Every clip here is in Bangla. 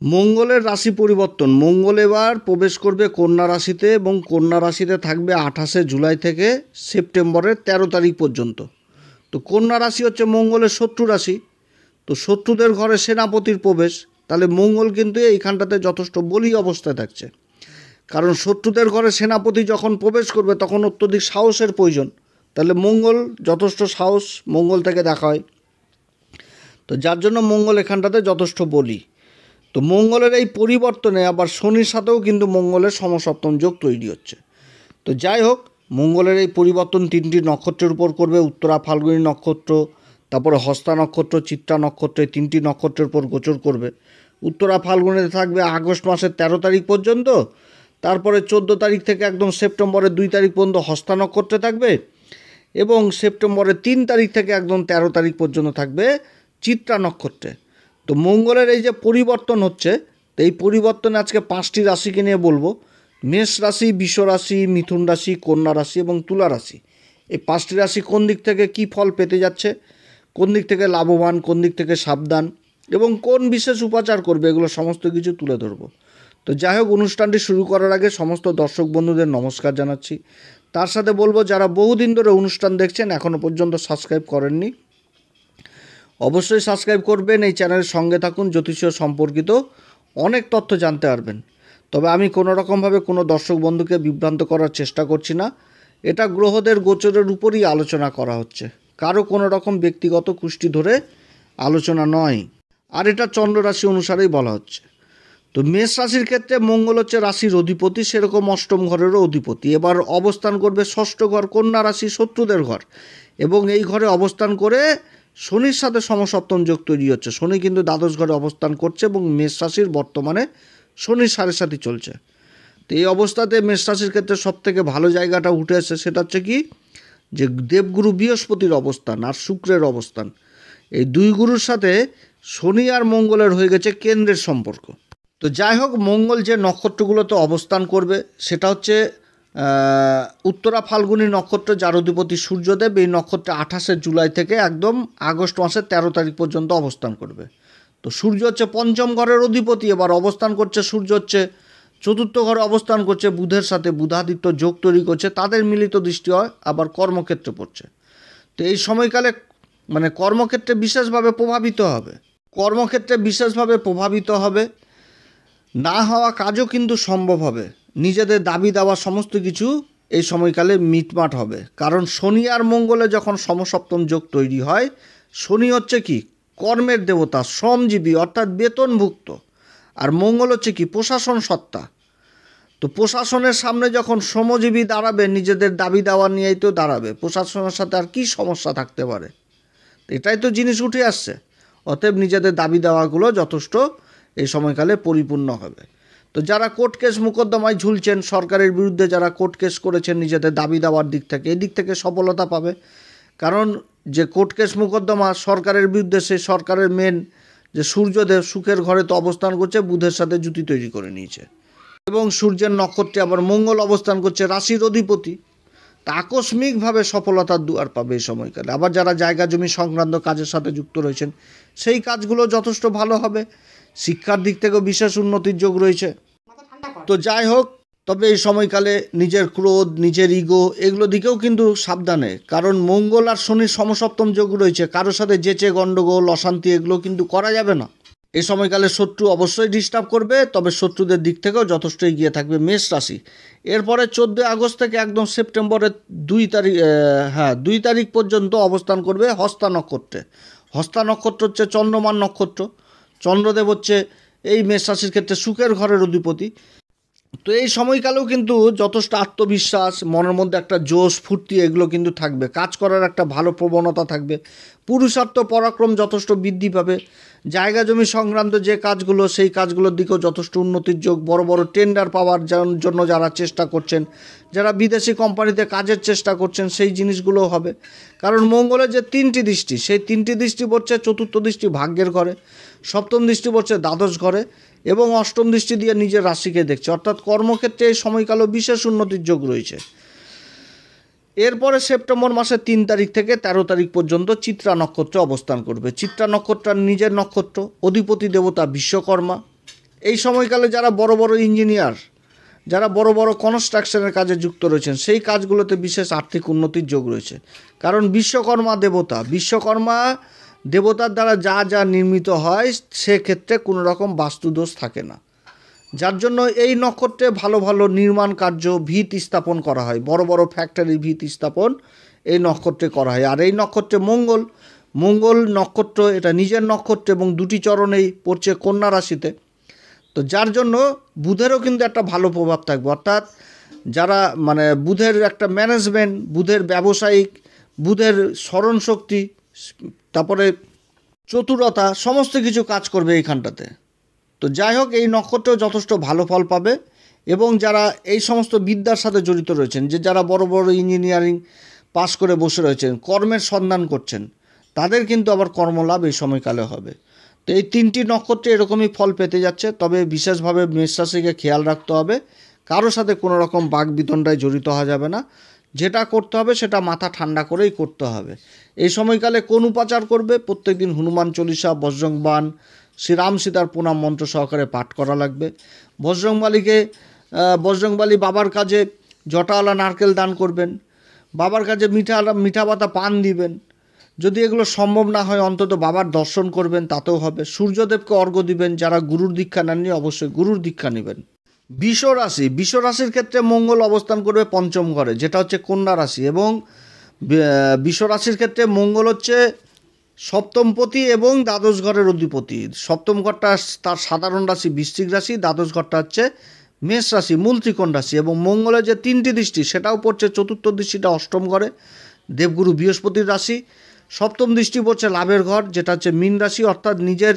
মঙ্গলের রাশি পরিবর্তন। মঙ্গল এবার প্রবেশ করবে কন্যা রাশিতে এবং কন্যা রাশিতে থাকবে 28শে জুলাই থেকে সেপ্টেম্বরের 13 তারিখ পর্যন্ত। তো কন্যা রাশি হচ্ছে মঙ্গলের শত্রু রাশি। তো শত্রুদের ঘরে সেনাপতির প্রবেশ, তাহলে মঙ্গল কিন্তু এইখানটাতে যথেষ্ট বলী অবস্থায় থাকছে। কারণ শত্রুদের ঘরে সেনাপতি যখন প্রবেশ করবে তখন অত্যধিক সাহসের প্রয়োজন, তাহলে মঙ্গল যথেষ্ট সাহস মঙ্গল থেকে দেখা হয়। তো যার জন্য মঙ্গল এখানটাতে যথেষ্ট বলী। তো মঙ্গলের এই পরিবর্তনে আবার শনির সাথেও কিন্তু মঙ্গলের সমসপ্তম যোগ তৈরি হচ্ছে। তো যাই হোক, মঙ্গলের এই পরিবর্তন 3টি নক্ষত্রের উপর করবে। উত্তরা ফাল্গুনী নক্ষত্র, তারপরে হস্তা নক্ষত্র, চিত্রা নক্ষত্র, এই 3টি নক্ষত্রের উপর গোচর করবে। উত্তরা ফাল্গুনিতে থাকবে আগস্ট মাসের 13 তারিখ পর্যন্ত, তারপরে 14 তারিখ থেকে একদম সেপ্টেম্বরের 2 তারিখ পর্যন্ত হস্তা নক্ষত্রে থাকবে, এবং সেপ্টেম্বরের 3 তারিখ থেকে একদম 13 তারিখ পর্যন্ত থাকবে চিত্রা নক্ষত্রে। তো মঙ্গলের এই যে পরিবর্তন হচ্ছে, তো এই পরিবর্তনে আজকে 5টি রাশিকে নিয়ে বলবো। মেষ রাশি, বৃষ রাশি, মিথুন রাশি, কন্যা রাশি এবং তুলা রাশি। এই 5টি রাশি কোন দিক থেকে কী ফল পেতে যাচ্ছে, কোন দিক থেকে লাভবান, কোন দিক থেকে সাবধান এবং কোন বিশেষ উপাচার করবে, এগুলো সমস্ত কিছু তুলে ধরবো। তো যাই হোক, অনুষ্ঠানটি শুরু করার আগে সমস্ত দর্শক বন্ধুদের নমস্কার জানাচ্ছি। তার সাথে বলবো, যারা বহুদিন ধরে অনুষ্ঠান দেখছেন এখনও পর্যন্ত সাবস্ক্রাইব করেননি, অবশ্যই সাবস্ক্রাইব করবেন। এই চ্যানেলের সঙ্গে থাকুন, জ্যোতিষীয় সম্পর্কিত অনেক তথ্য জানতে পারবেন। তবে আমি কোনো রকমভাবে কোনো দর্শক বন্ধুকে বিভ্রান্ত করার চেষ্টা করছি না। এটা গ্রহদের গোচরের উপরই আলোচনা করা হচ্ছে, কারো কোনো রকম ব্যক্তিগত কুষ্টি ধরে আলোচনা নয়। আর এটা চন্দ্র রাশি অনুসারেই বলা হচ্ছে। তো মেষ রাশির ক্ষেত্রে মঙ্গল হচ্ছে রাশির অধিপতি, সেরকম অষ্টম ঘরেরও অধিপতি। এবার অবস্থান করবে ষষ্ঠ ঘর, কন্যা রাশি, শত্রুদের ঘর, এবং এই ঘরে অবস্থান করে শনির সাথে সমসপ্তম যোগ তৈরি হচ্ছে। শনি কিন্তু দ্বাদশ ঘরে অবস্থান করছে এবং মেষ রাশির বর্তমানে শনির সাড়ে সাথী চলছে। তো এই অবস্থাতে মেষ রাশির ক্ষেত্রে সবথেকে ভালো জায়গাটা উঠে এসেছে, সেটা হচ্ছে কি, যে দেবগুরু বৃহস্পতির অবস্থান আর শুক্রের অবস্থান, এই দুই গুরুর সাথে শনি আর মঙ্গলের হয়ে গেছে কেন্দ্রের সম্পর্ক। তো যাই হোক, মঙ্গল যে নক্ষত্রগুলোতে অবস্থান করবে সেটা হচ্ছে উত্তরা ফাল্গুনী নক্ষত্র, যার অধিপতি সূর্যদেব। এই নক্ষত্রে 28শে জুলাই থেকে একদম আগস্ট মাসের 13 তারিখ পর্যন্ত অবস্থান করবে। তো সূর্য হচ্ছে পঞ্চম ঘরের অধিপতি, এবার অবস্থান করছে। সূর্য হচ্ছে চতুর্থ ঘরে অবস্থান করছে বুধের সাথে, বুধাদিত্য যোগ তৈরি করছে, তাদের মিলিত দৃষ্টি হয়, আবার কর্মক্ষেত্রে পড়ছে। তো এই সময়কালে মানে কর্মক্ষেত্রে বিশেষভাবে প্রভাবিত হবে, কর্মক্ষেত্রে বিশেষভাবে প্রভাবিত হবে। না হওয়া কাজও কিন্তু সম্ভব হবে, নিজেদের দাবি দাওয়া সমস্ত কিছু এই সময়কালে মিটমাট হবে। কারণ শনি আর মঙ্গলে যখন সমসপ্তম যোগ তৈরি হয়, শনি হচ্ছে কি কর্মের দেবতা, শ্রমজীবী অর্থাৎ বেতনভুক্ত, আর মঙ্গল হচ্ছে কি প্রশাসন সত্তা। তো প্রশাসনের সামনে যখন শ্রমজীবী দাঁড়াবে, নিজেদের দাবি দাওয়া নিয়েই তো দাঁড়াবে, প্রশাসনের সাথে আর কি সমস্যা থাকতে পারে, এটাই তো জিনিস উঠে আসছে। অতএব নিজেদের দাবি দাওয়াগুলো যথেষ্ট এই সময়কালে পরিপূর্ণ হবে। তো যারা কোর্ট কেস মোকদ্দমায় ঝুলছেন, সরকারের বিরুদ্ধে যারা কোর্ট কেস করেছেন নিজেদের দাবি দাওয়ার দিক থেকে, এই দিক থেকে সফলতা পাবে। কারণ যে কোর্ট কেস মোকদ্দমা সরকারের বিরুদ্ধে, সেই সরকারের মেন যে সূর্যদেব সুখের ঘরে তো অবস্থান করছে, বুধের সাথে জুতি তৈরি করে নিয়েছে, এবং সূর্যের নক্ষত্রে আবার মঙ্গল অবস্থান করছে, রাশির অধিপতি। তা আকস্মিকভাবে সফলতার দুয়ার পাবে এই সময়কালে। আবার যারা জায়গা জমি সংক্রান্ত কাজের সাথে যুক্ত রয়েছেন, সেই কাজগুলো যথেষ্ট ভালো হবে। শিক্ষার দিক থেকেও বিশেষ উন্নতির যোগ রয়েছে। তো যাই হোক, তবে এই সময়কালে নিজের ক্রোধ, নিজের ইগো, এগুলো দিকেও কিন্তু সাবধানে, কারণ মঙ্গল আর শনির সমসপ্তম যোগ রয়েছে। কারোর সাথে যেচে গণ্ডগোল, অশান্তি এগুলো কিন্তু করা যাবে না। এই সময়কালে শত্রু অবশ্যই ডিস্টার্ব করবে, তবে শত্রুদের দিক থেকেও যথেষ্ট এগিয়ে থাকবে মেষ রাশি। এরপরে 14 আগস্ট থেকে একদম সেপ্টেম্বরের 2 তারিখ পর্যন্ত অবস্থান করবে হস্তা নক্ষত্রে। হস্তা নক্ষত্র হচ্ছে চন্দ্রমান নক্ষত্র। চন্দ্রদেব হচ্ছে এই মেষ রাশির ক্ষেত্রে সুখের ঘরের অধিপতি। তো এই সময়কালেও কিন্তু যথেষ্ট আত্মবিশ্বাস, মনের মধ্যে একটা জোশ, ফুর্তি, এগুলো কিন্তু থাকবে। কাজ করার একটা ভালো প্রবণতা থাকবে, পুরুষার্থ পরাক্রম যথেষ্ট বৃদ্ধি পাবে। জায়গা জমি সংক্রান্ত যে কাজগুলো, সেই কাজগুলোর দিকেও যথেষ্ট উন্নতির যোগ। বড় বড় টেন্ডার পাওয়ার জন্য যারা চেষ্টা করছেন, যারা বিদেশি কোম্পানিতে কাজের চেষ্টা করছেন, সেই জিনিসগুলো হবে। কারণ মঙ্গলের যে 3টি দৃষ্টি, সেই 3টি দৃষ্টি পড়ছে, চতুর্থ দৃষ্টি ভাগ্যের ঘরে, সপ্তম দৃষ্টি পড়ছে দ্বাদশ ঘরে, এবং অষ্টম দৃষ্টি দিয়ে নিজের রাশিকে দেখছে। অর্থাৎ কর্মক্ষেত্রে এই সময়কালেও বিশেষ উন্নতির যোগ রয়েছে। এরপরে সেপ্টেম্বর মাসের 3 তারিখ থেকে 13 তারিখ পর্যন্ত চিত্রা নক্ষত্রে অবস্থান করবে। চিত্রা নক্ষত্র নিজের নক্ষত্র, অধিপতি দেবতা বিশ্বকর্মা, এই সময়কালে যারা বড় বড় ইঞ্জিনিয়ার, যারা বড় বড় কনস্ট্রাকশনের কাজে যুক্ত রয়েছেন, সেই কাজগুলোতে বিশেষ আর্থিক উন্নতির যোগ রয়েছে। কারণ বিশ্বকর্মা দেবতার দ্বারা যা যা নির্মিত হয় সেক্ষেত্রে কোনো রকম বাস্তুদোষ থাকে না, যার জন্য এই নক্ষত্রে ভালো ভালো নির্মাণ কার্য, ভিত স্থাপন করা হয়, বড় বড় ফ্যাক্টরি ভিত স্থাপন এই নক্ষত্রে করা হয়। আর এই নক্ষত্রে মঙ্গল নক্ষত্র, এটা নিজের নক্ষত্র এবং দুটি চরণেই পড়ছে কন্যা রাশিতে। তো যার জন্য বুধেরও কিন্তু একটা ভালো প্রভাব থাকবে, অর্থাৎ যারা মানে বুধের একটা ম্যানেজমেন্ট, বুধের ব্যবসায়িক, বুধের স্মরণশক্তি, তারপরে চতুরতা, সমস্ত কিছু কাজ করবে এইখানটাতে। তো যাই হোক, এই নক্ষত্রেও যথেষ্ট ভালো ফল পাবে। এবং যারা এই সমস্ত বিদ্যার সাথে জড়িত রয়েছেন, যে যারা বড় বড় ইঞ্জিনিয়ারিং পাস করে বসে রয়েছেন, কর্মের সন্ধান করছেন, তাদের কিন্তু আবার কর্মলাভ এই সময়কালে হবে। তো এই তিনটি নক্ষত্রে এরকমই ফল পেতে যাচ্ছে। তবে বিশেষভাবে মেষ রাশিকে খেয়াল রাখতে হবে, কারোর সাথে কোনো রকম বাকবিতণ্ডায় জড়িত হওয়া যাবে না। যেটা করতে হবে সেটা মাথা ঠান্ডা করেই করতে হবে। এই সময়কালে কোন উপাচার করবে? প্রত্যেকদিন হনুমান চল্লিশা, বজরং বাণ, শ্রীরাম সীতার প্রণাম মন্ত্র সহকারে পাঠ করা লাগবে। বজরংবলী বাবার কাজে জটাওয়ালা নারকেল দান করবেন, বাবার কাছে মিঠা পাতা পান দিবেন। যদি এগুলো সম্ভব না হয় অন্তত বাবার দর্শন করবেন, তাতেও হবে। সূর্যদেবকে অর্ঘ্য দিবেন। যারা গুরুর দীক্ষা নেননি অবশ্যই গুরুর দীক্ষা নেবেন। বৃষ রাশির ক্ষেত্রে মঙ্গল অবস্থান করবে পঞ্চম ঘরে, যেটা হচ্ছে কন্যা রাশি। এবং বৃষ রাশির ক্ষেত্রে মঙ্গল হচ্ছে সপ্তমপতি এবং দ্বাদশ ঘরের অধিপতি। সপ্তম ঘরটা তার সাধারণ রাশি বৃশ্চিক রাশি, দ্বাদশ ঘরটা হচ্ছে মেষ রাশি, মূল ত্রিকোণ রাশি। এবং মঙ্গলের যে তিনটি দৃষ্টি সেটাও পড়ছে, চতুর্থ দৃষ্টিটা অষ্টম ঘরে, দেবগুরু বৃহস্পতির রাশি। সপ্তম দৃষ্টি পড়ছে লাভের ঘর, যেটা হচ্ছে মীন রাশি, অর্থাৎ নিজের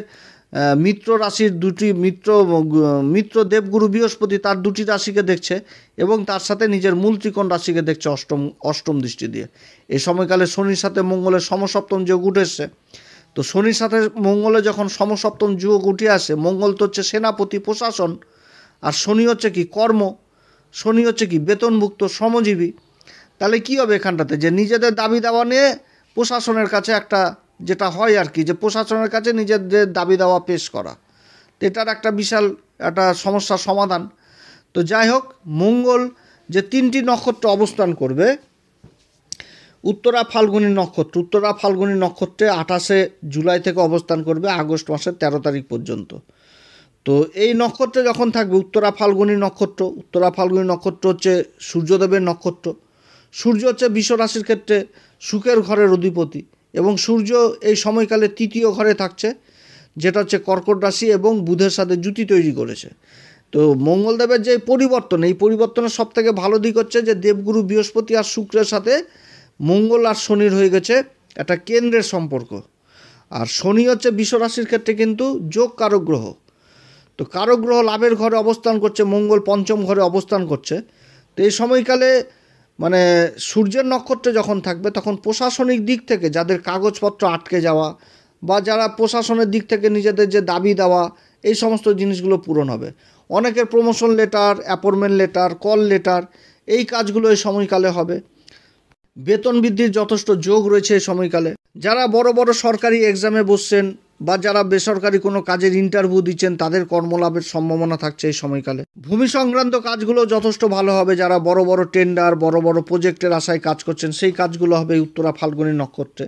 মিত্র রাশির দুটি মিত্র দেবগুরু বৃহস্পতি তার দুটি রাশিকে দেখছে এবং তার সাথে নিজের মূল ত্রিকোণ রাশিকে দেখছে অষ্টম দৃষ্টি দিয়ে। এই সময়কালে শনির সাথে মঙ্গলের সমসপ্তম যোগ উঠে এসছে। তো শনির সাথে মঙ্গলে যখন সমসপ্তম যোগ উঠে আসে, মঙ্গল তো হচ্ছে সেনাপতি, প্রশাসন, আর শনি হচ্ছে কি কর্ম, শনি হচ্ছে কি বেতনভুক্ত শ্রমজীবী। তাহলে কী হবে এখানটাতে, যে নিজেদের দাবি দাওয়া নিয়ে প্রশাসনের কাছে একটা যেটা হয় আর কি, যে প্রশাসনের কাছে নিজেদের দাবি দাওয়া পেশ করা, তো এটার একটা বিশাল একটা সমস্যার সমাধান। তো যাই হোক, মঙ্গল যে তিনটি নক্ষত্র অবস্থান করবে, উত্তরা ফাল্গুনী নক্ষত্রে 28শে জুলাই থেকে অবস্থান করবে আগস্ট মাসের 13 তারিখ পর্যন্ত। তো এই নক্ষত্রে যখন থাকবে উত্তরা ফাল্গুনী নক্ষত্র হচ্ছে সূর্যদেবের নক্ষত্র। সূর্য হচ্ছে বৃষ রাশির ক্ষেত্রে শুক্রের ঘরের অধিপতি এবং সূর্য এই সময়কালে তৃতীয় ঘরে থাকছে, যেটা হচ্ছে কর্কট রাশি, এবং বুধের সাথে জুতি তৈরি করেছে। তো মঙ্গলদেবের যে পরিবর্তন, এই পরিবর্তনের সবথেকে ভালো দিক হচ্ছে যে দেবগুরু বৃহস্পতি আর শুক্রের সাথে মঙ্গল আর শনির হয়ে গেছে একটা কেন্দ্রের সম্পর্ক। আর শনি হচ্ছে বৃষ রাশির ক্ষেত্রে কিন্তু যোগ কারক গ্রহ। তো কারক গ্রহ লাভের ঘরে অবস্থান করছে, মঙ্গল পঞ্চম ঘরে অবস্থান করছে। তো এই সময়কালে মানে সূর্যের নক্ষত্রে যখন থাকবে তখন প্রশাসনিক দিক থেকে যাদের কাগজপত্র আটকে যাওয়া বা যারা প্রশাসনের দিক থেকে নিজেদের যে দাবি দেওয়া, এই সমস্ত জিনিসগুলো পূরণ হবে। অনেকের promotion letter, appointment letter, call letter, এই কাজগুলো এই সময়কালে হবে। বেতন বৃদ্ধির যথেষ্ট যোগ রয়েছে এই সময়কালে। যারা বড় বড় সরকারি এক্সামে বসছেন বা যারা বেসরকারি কোনো কাজের ইন্টারভিউ দিচ্ছেন, তাদের কর্মলাভের সম্ভাবনা থাকছে এই সময়কালে। ভূমি সংক্রান্ত কাজগুলো যথেষ্ট ভালো হবে। যারা বড় বড় টেন্ডার, বড় বড় প্রজেক্টের আশায় কাজ করছেন, সেই কাজগুলো হবে উত্তরা ফাল্গুনী নক্ষত্রে।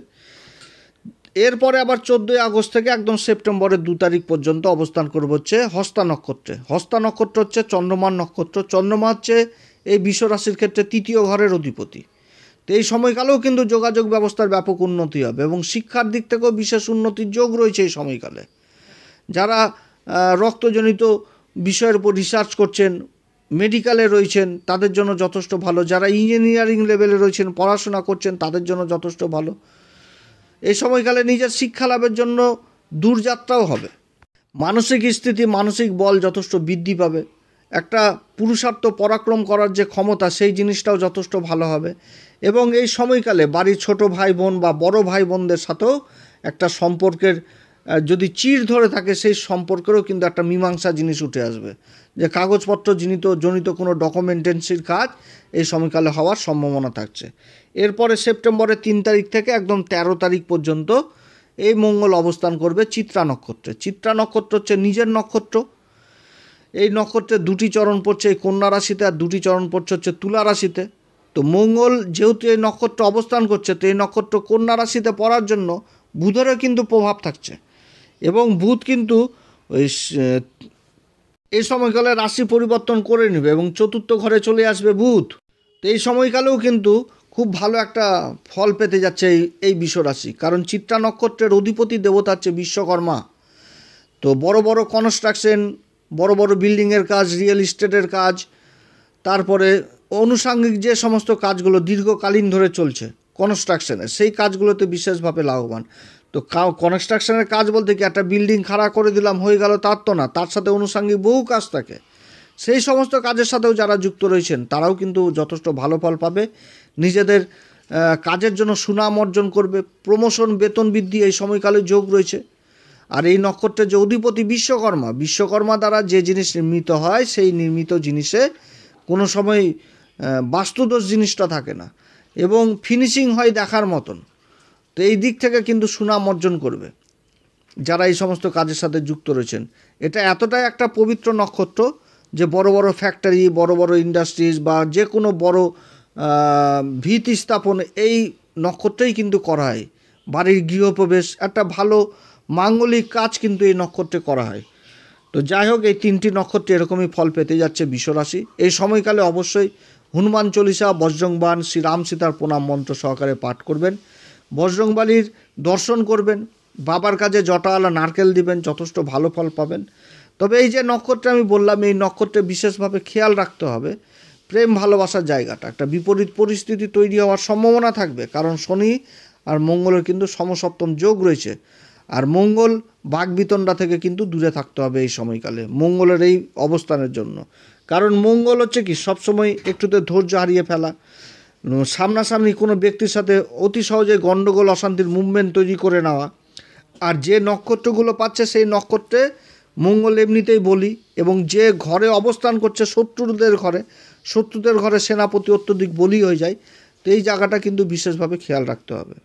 এরপরে আবার 14 আগস্ট থেকে একদম সেপ্টেম্বরের 2 তারিখ পর্যন্ত অবস্থান করবে হচ্ছে হস্তা নক্ষত্রে। হস্তা নক্ষত্র হচ্ছে চন্দ্রমার নক্ষত্র। চন্দ্রমা হচ্ছে এই বৃষ রাশির ক্ষেত্রে তৃতীয় ঘরের অধিপতি। তো এই সময়কালেও কিন্তু যোগাযোগ ব্যবস্থার ব্যাপক উন্নতি হবে এবং শিক্ষার দিক থেকেও বিশেষ উন্নতির যোগ রয়েছে এই সময়কালে। যারা রক্তজনিত বিষয়ের উপর রিসার্চ করছেন, মেডিকেলে রয়েছেন, তাদের জন্য যথেষ্ট ভালো। যারা ইঞ্জিনিয়ারিং লেভেলে রয়েছেন, পড়াশোনা করছেন, তাদের জন্য যথেষ্ট ভালো। এই সময়কালে নিজের শিক্ষা লাভের জন্য দূরযাত্রাও হবে। মানসিক স্থিতি, মানসিক বল যথেষ্ট বৃদ্ধি পাবে। একটা পুরুষার্থ পরাক্রম করার যে ক্ষমতা, সেই জিনিসটাও যথেষ্ট ভালো হবে। এবং এই সময়কালে বাড়ির ছোট ভাই বোন বা বড় ভাই বোনদের সাথেও একটা সম্পর্কের যদি চিড় ধরে থাকে, সেই সম্পর্কেরও কিন্তু একটা মীমাংসা জিনিস উঠে আসবে, যে কাগজপত্র জনিত কোনো ডকুমেন্টেন্সির কাজ এই সময়কালে হওয়ার সম্ভাবনা থাকছে। এরপরে সেপ্টেম্বরের 3 তারিখ থেকে একদম 13 তারিখ পর্যন্ত এই মঙ্গল অবস্থান করবে চিত্রা নক্ষত্রে। চিত্রা নক্ষত্র হচ্ছে নিজের নক্ষত্র। এই নক্ষত্রের দুটি চরণ পড়ছে এই কন্যা রাশিতে, আর দুটি চরণ পড়ছে হচ্ছে তুলা রাশিতে। তো মঙ্গল যেহেতু এই নক্ষত্র অবস্থান করছে, তো এই নক্ষত্র কন্যা রাশিতে পড়ার জন্য বুধেরও কিন্তু প্রভাব থাকছে, এবং বুধ কিন্তু ওই এই সময়কালে রাশি পরিবর্তন করে নেবে এবং চতুর্থ ঘরে চলে আসবে বুধ। তো এই সময়কালেও কিন্তু খুব ভালো একটা ফল পেতে যাচ্ছে এই বিশ্বরাশি, কারণ চিত্রা নক্ষত্রের অধিপতি দেবতা হচ্ছে বিশ্বকর্মা। তো বড় বড় কনস্ট্রাকশন, বড় বড় বিল্ডিংয়ের কাজ, রিয়েল এস্টেটের কাজ, তারপরে আনুষঙ্গিক যে সমস্ত কাজগুলো দীর্ঘকালীন ধরে চলছে কনস্ট্রাকশনের, সেই কাজগুলোতে বিশেষভাবে লাভবান। তো কনস্ট্রাকশনের কাজ বলতে কি একটা বিল্ডিং খাড়া করে দিলাম হয়ে গেল তার তো না, তার সাথে আনুষঙ্গিক বহু কাজ থাকে। সেই সমস্ত কাজের সাথেও যারা যুক্ত রয়েছেন তারাও কিন্তু যথেষ্ট ভালো ফল পাবে, নিজেদের কাজের জন্য সুনাম অর্জন করবে, প্রমোশন, বেতন বৃদ্ধি এই সময়কালে যোগ রয়েছে। আর এই নক্ষত্রের যে অধিপতি বিশ্বকর্মা দ্বারা যে জিনিস নির্মিত হয়, সেই নির্মিত জিনিসে কোনো সময় বাস্তুদোষ জিনিসটা থাকে না, এবং ফিনিশিং হয় দেখার মতন। তো এই দিক থেকে কিন্তু সুনাম অর্জন করবে যারা এই সমস্ত কাজের সাথে যুক্ত রয়েছেন। এটা এতটাই একটা পবিত্র নক্ষত্র যে বড় বড় ফ্যাক্টরি, বড় বড় ইন্ডাস্ট্রিজ বা যে কোনো বড় ভিত স্থাপন এই নক্ষত্রেই কিন্তু করা হয়। বাড়ির গৃহপ্রবেশ, একটা ভালো মাঙ্গলিক কাজ কিন্তু এই নক্ষত্রে করা হয়। তো যাই হোক, এই তিনটি নক্ষত্রে এরকমই ফল পেতে যাচ্ছে বিশ্বরাশি। এই সময়কালে অবশ্যই হনুমান চল্লিশা, বজরংবাণ, শ্রীরাম সীতার প্রণাম মন্ত্র সহকারে পাঠ করবেন, বজরংবলীর দর্শন করবেন, বাবার কাছে জটাওয়ালা নারকেল দিবেন, যথেষ্ট ভালো ফল পাবেন। তবে এই যে নক্ষত্রে আমি বললাম, এই নক্ষত্রে বিশেষভাবে খেয়াল রাখতে হবে প্রেম ভালোবাসার জায়গাটা, একটা বিপরীত পরিস্থিতি তৈরি হওয়ার সম্ভাবনা থাকবে, কারণ শনি আর মঙ্গলের কিন্তু সমসপ্তম যোগ রয়েছে। আর মঙ্গল বাগবিতণ্ডা থেকে কিন্তু দূরে থাকতে হবে এই সময়কালে মঙ্গলের এই অবস্থানের জন্য, কারণ মঙ্গল হচ্ছে কি সবসময় একটুতে ধৈর্য হারিয়ে ফেলা, সামনাসামনি কোনো ব্যক্তির সাথে অতি সহজে গণ্ডগোল, অশান্তির মুভমেন্ট তৈরি করে নেওয়া। আর যে নক্ষত্রগুলো পাচ্ছে সেই নক্ষত্রে মঙ্গল এমনিতেই বলি, এবং যে ঘরে অবস্থান করছে শত্রুদের ঘরে সেনাপতি অত্যধিক বলি হয়ে যায়। তো এই জায়গাটা কিন্তু বিশেষভাবে খেয়াল রাখতে হবে।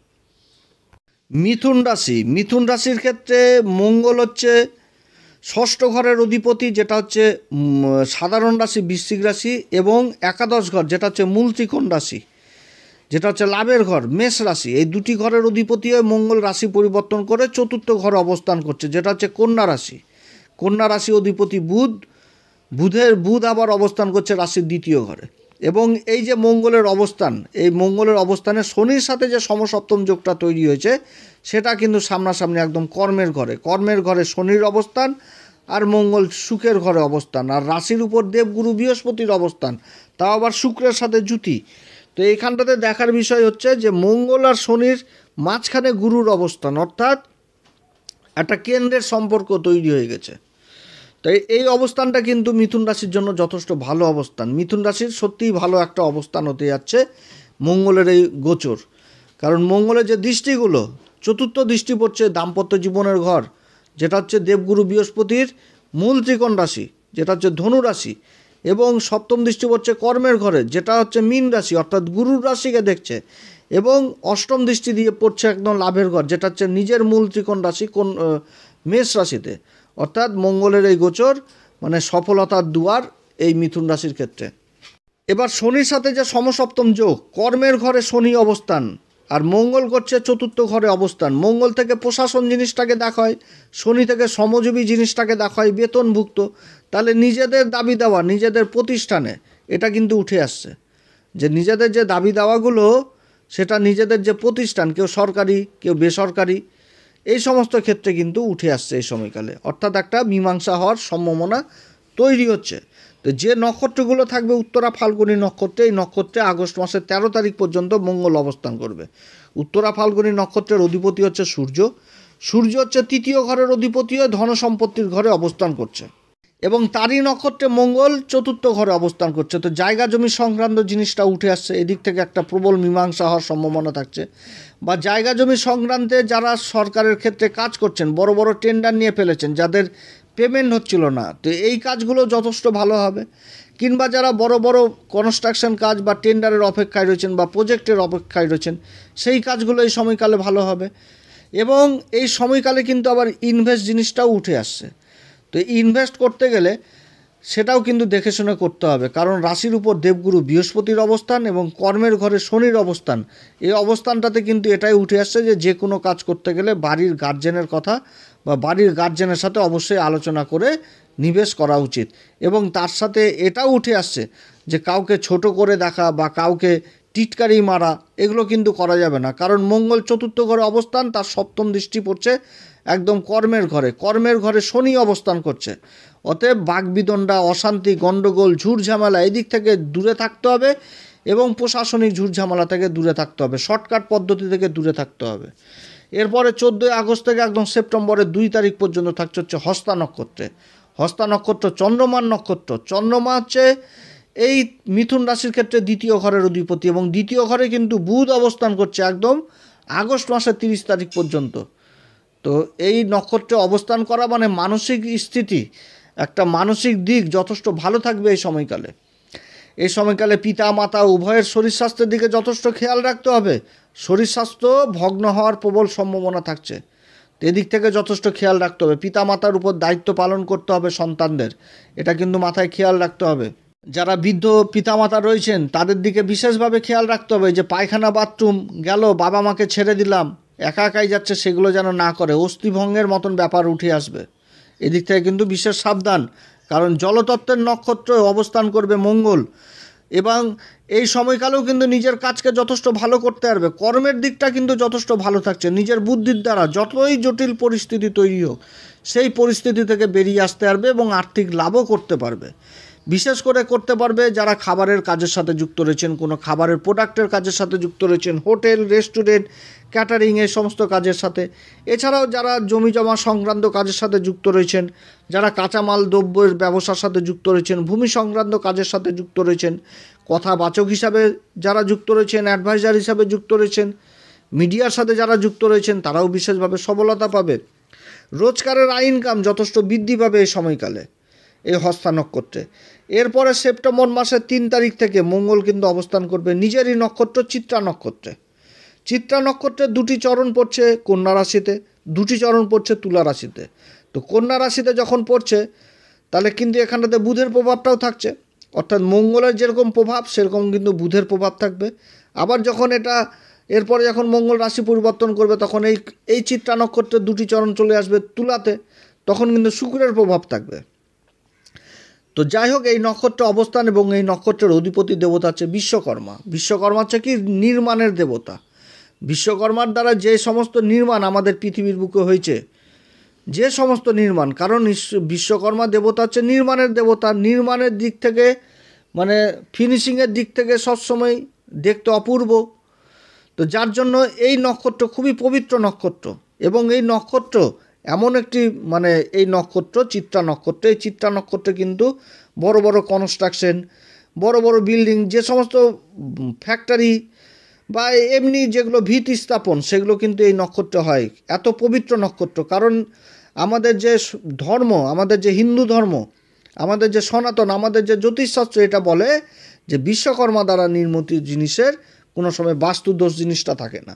মিথুন রাশির ক্ষেত্রে মঙ্গল হচ্ছে ষষ্ঠ ঘরের অধিপতি, যেটা হচ্ছে সাধারণ রাশি বৃশ্চিক রাশি, এবং একাদশ ঘর যেটা হচ্ছে মূল ত্রিকোণ রাশি, যেটা হচ্ছে লাভের ঘর মেষ রাশি। এই দুটি ঘরের অধিপতি হয়ে মঙ্গল রাশি পরিবর্তন করে চতুর্থ ঘরে অবস্থান করছে, যেটা হচ্ছে কন্যা রাশি অধিপতি বুধ আবার অবস্থান করছে রাশির দ্বিতীয় ঘরে। এবং এই যে মঙ্গলের অবস্থান, এই মঙ্গলের অবস্থানে শনির সাথে যে সমসপ্তম যোগটা তৈরি হয়েছে, সেটা কিন্তু সামনাসামনি একদম কর্মের ঘরে শনির অবস্থান, আর মঙ্গল সুখের ঘরে অবস্থান, আর রাশির উপর দেবগুরু বৃহস্পতির অবস্থান, তাও আবার শুক্রের সাথে জুতি। তো এইখানটাতে দেখার বিষয় হচ্ছে যে মঙ্গল আর শনির মাঝখানে গুরুর অবস্থান, অর্থাৎ একটা কেন্দ্রের সম্পর্ক তৈরি হয়ে গেছে। তাই এই অবস্থানটা কিন্তু মিথুন রাশির জন্য যথেষ্ট ভালো অবস্থান। মিথুন রাশির সত্যিই ভালো একটা অবস্থান হতে যাচ্ছে মঙ্গলের এই গোচর, কারণ মঙ্গলের যে দৃষ্টিগুলো, চতুর্থ দৃষ্টি পড়ছে দাম্পত্য জীবনের ঘর, যেটা হচ্ছে দেবগুরু বৃহস্পতির মূল ত্রিকোণ রাশি, যেটা হচ্ছে ধনু রাশি, এবং সপ্তম দৃষ্টি পড়ছে কর্মের ঘরে, যেটা হচ্ছে মীন রাশি, অর্থাৎ গুরুর রাশিকে দেখছে, এবং অষ্টম দৃষ্টি দিয়ে পড়ছে একদম লাভের ঘর, যেটা হচ্ছে নিজের মূল ত্রিকোণ রাশি মেষ রাশিতে। অর্থাৎ মঙ্গলের এই গোচর মানে সফলতার দুয়ার এই মিথুন রাশির ক্ষেত্রে। এবার শনির সাথে যে সমসপ্তম যোগ, কর্মের ঘরে শনি অবস্থান, আর মঙ্গল করছে চতুর্থ ঘরে অবস্থান। মঙ্গল থেকে প্রশাসন জিনিসটাকে দেখায়, শনি থেকে শ্রমজীবী জিনিসটাকে দেখায়, বেতনভুক্ত। তাহলে নিজেদের দাবি দেওয়া, নিজেদের প্রতিষ্ঠানে এটা কিন্তু উঠে আসছে, যে নিজেদের যে দাবি দেওয়াগুলো, সেটা নিজেদের যে প্রতিষ্ঠান, কেউ সরকারি কেউ বেসরকারি, এই সমস্ত ক্ষেত্রে কিন্তু উঠে আসছে এই সময়কালে, অর্থাৎ একটা মীমাংসা হওয়ার সম্ভাবনা তৈরি হচ্ছে। তো যে নক্ষত্রগুলো থাকবে উত্তরা ফাল্গুনী নক্ষত্রে, এই নক্ষত্রে আগস্ট মাসের 13 তারিখ পর্যন্ত মঙ্গল অবস্থান করবে। উত্তরা ফাল্গুনী নক্ষত্রের অধিপতি হচ্ছে সূর্য হচ্ছে তৃতীয় ঘরের অধিপতি হয়ে ধন সম্পত্তির ঘরে অবস্থান করছে, এবং তারই নক্ষত্রে মঙ্গল চতুর্থ ঘরে অবস্থান করছে। তো জায়গা জমি সংক্রান্ত জিনিসটা উঠে আসছে, এদিক থেকে একটা প্রবল মীমাংসা হওয়ার সম্ভাবনা থাকছে। বা জায়গা জমি সংক্রান্তে যারা সরকারের ক্ষেত্রে কাজ করছেন, বড় বড় টেন্ডার নিয়ে ফেলেছেন, যাদের পেমেন্ট হচ্ছিল না, তো এই কাজগুলো যথেষ্ট ভালো হবে। কিংবা যারা বড় বড় কনস্ট্রাকশন কাজ বা টেন্ডারের অপেক্ষায় রয়েছেন বা প্রজেক্টের অপেক্ষায় রয়েছেন, সেই কাজগুলো এই সময়কালে ভালো হবে। এবং এই সময়কালে কিন্তু আবার ইনভেস্ট জিনিসটাও উঠে আসছে। তো ইনভেস্ট করতে গেলে সেটাও কিন্তু দেখে শুনে করতে হবে, কারণ রাশির উপর দেবগুরু বৃহস্পতির অবস্থান এবং কর্মের ঘরে শনির অবস্থান, এই অবস্থানটাতে কিন্তু এটাই উঠে আসছে যে কোনো কাজ করতে গেলে বাড়ির গার্জেনের কথা বা বাড়ির গার্জেনের সাথে অবশ্যই আলোচনা করে নিবেশ করা উচিত। এবং তার সাথে এটাও উঠে আসছে যে কাউকে ছোট করে দেখা বা কাউকে টিটকারি মারা, এগুলো কিন্তু করা যাবে না, কারণ মঙ্গল চতুর্থ ঘরে অবস্থান, তার সপ্তম দৃষ্টি পড়ছে একদম কর্মের ঘরে শনি অবস্থান করছে। অতএব বাগবিদণ্ডা, অশান্তি, গণ্ডগোল, ঝুটঝামেলা এদিক থেকে দূরে থাকতে হবে এবং প্রশাসনিক ঝুটঝামেলা থেকে দূরে থাকতে হবে, শর্টকাট পদ্ধতি থেকে দূরে থাকতে হবে। এরপরে 14ই আগস্ট থেকে একদম সেপ্টেম্বরের 2 তারিখ পর্যন্ত থাকছে হচ্ছে হস্তা নক্ষত্রে। হস্তা নক্ষত্র চন্দ্রমার নক্ষত্র। চন্দ্রমা হচ্ছে এই মিথুন রাশির ক্ষেত্রে দ্বিতীয় ঘরের অধিপতি এবং দ্বিতীয় ঘরে কিন্তু বুধ অবস্থান করছে একদম আগস্ট মাসের 30 তারিখ পর্যন্ত। তো এই নক্ষত্রে অবস্থান করা মানে মানসিক স্থিতি, একটা মানসিক দিক যথেষ্ট ভালো থাকবে এই সময়কালে। এই সময়কালে পিতা মাতা উভয়ের শরীর স্বাস্থ্যের দিকে যথেষ্ট খেয়াল রাখতে হবে। শরীর স্বাস্থ্য ভগ্ন হওয়ার প্রবল সম্ভাবনা থাকছে, এদিক থেকে যথেষ্ট খেয়াল রাখতে হবে। পিতা মাতার উপর দায়িত্ব পালন করতে হবে সন্তানদের, এটা কিন্তু মাথায় খেয়াল রাখতে হবে। যারা বৃদ্ধ পিতামাতা রয়েছেন তাদের দিকে বিশেষভাবে খেয়াল রাখতে হবে যে পায়খানা বাথরুম গেল, বাবা মাকে ছেড়ে দিলাম, একা একাই যাচ্ছে, সেগুলো যেন না করে, অস্থিভঙ্গের মতন ব্যাপার উঠে আসবে। এদিক থেকে কিন্তু বিশেষ সাবধান, কারণ জলতত্ত্বের নক্ষত্রে অবস্থান করবে মঙ্গল এবং এই সময়কালেও কিন্তু নিজের কাজকে যথেষ্ট ভালো করতে পারবে। কর্মের দিকটা কিন্তু যথেষ্ট ভালো থাকছে, নিজের বুদ্ধির দ্বারা যতই জটিল পরিস্থিতি তৈরি হোক সেই পরিস্থিতি থেকে বেরিয়ে আসতে পারবে এবং আর্থিক লাভও করতে পারবে। বিশেষ করে করতে পারবে যারা খাবারের কাজের সাথে যুক্ত রয়েছেন, কোনো খাবারের প্রোডাক্টের কাজের সাথে যুক্ত রয়েছেন, হোটেল, রেস্টুরেন্ট, ক্যাটারিং, এই সমস্ত কাজের সাথে। এছাড়াও যারা জমি জমা সংক্রান্ত কাজের সাথে যুক্ত রয়েছেন, যারা কাঁচামাল দ্রব্যের ব্যবসার সাথে যুক্ত রয়েছেন, ভূমি সংক্রান্ত কাজের সাথে যুক্ত রয়েছেন, কথাবাচক হিসাবে যারা যুক্ত রয়েছেন, অ্যাডভাইজার হিসাবে যুক্ত রয়েছেন, মিডিয়ার সাথে যারা যুক্ত রয়েছেন তারাও বিশেষভাবে সফলতা পাবে। রোজগারের ইনকাম যথেষ্ট বৃদ্ধি পাবে এই সময়কালে এই হস্তা নক্ষত্রে। এরপরে সেপ্টেম্বর মাসের 3 তারিখ থেকে মঙ্গল কিন্তু অবস্থান করবে নিজেরই নক্ষত্র চিত্রা নক্ষত্রে। চিত্রা নক্ষত্রের 2টি চরণ পড়ছে কন্যা রাশিতে, 2টি চরণ পড়ছে তুলা রাশিতে। তো কন্যা রাশিতে যখন পড়ছে তাহলে কিন্তু এখানটাতে বুধের প্রভাবটাও থাকছে, অর্থাৎ মঙ্গলের যেরকম প্রভাব সেরকম কিন্তু বুধের প্রভাব থাকবে। আবার যখন এরপরে যখন মঙ্গল রাশি পরিবর্তন করবে তখন এই চিত্রা নক্ষত্রের 2টি চরণ চলে আসবে তুলাতে, তখন কিন্তু শুক্রের প্রভাব থাকবে। তো যাই হোক, এই নক্ষত্র অবস্থান এবং এই নক্ষত্রের অধিপতি দেবতা হচ্ছে বিশ্বকর্মা। বিশ্বকর্মা হচ্ছে কি নির্মাণের দেবতা। বিশ্বকর্মার দ্বারা যে সমস্ত নির্মাণ আমাদের পৃথিবীর বুকে হয়েছে, যে সমস্ত নির্মাণ, কারণ বিশ্বকর্মা দেবতা হচ্ছে নির্মাণের দেবতা। নির্মাণের দিক থেকে মানে ফিনিশিংয়ের দিক থেকে সবসময় দেখতে অপূর্ব। তো যার জন্য এই নক্ষত্র খুবই পবিত্র নক্ষত্র এবং এই নক্ষত্র এমন একটি এই নক্ষত্র চিত্রা নক্ষত্র, এই চিত্রা নক্ষত্রে কিন্তু বড় বড় কনস্ট্রাকশন, বড় বড় বিল্ডিং, যে সমস্ত ফ্যাক্টরি বা এমনি যেগুলো ভিত স্থাপন সেগুলো কিন্তু এই নক্ষত্রে হয়। এত পবিত্র নক্ষত্র, কারণ আমাদের যে ধর্ম, আমাদের যে হিন্দু ধর্ম, আমাদের যে সনাতন, আমাদের যে জ্যোতিষশাস্ত্র, এটা বলে যে বিশ্বকর্মা দ্বারা নির্মিত জিনিসের কোনো সময় বাস্তুদোষ জিনিসটা থাকে না।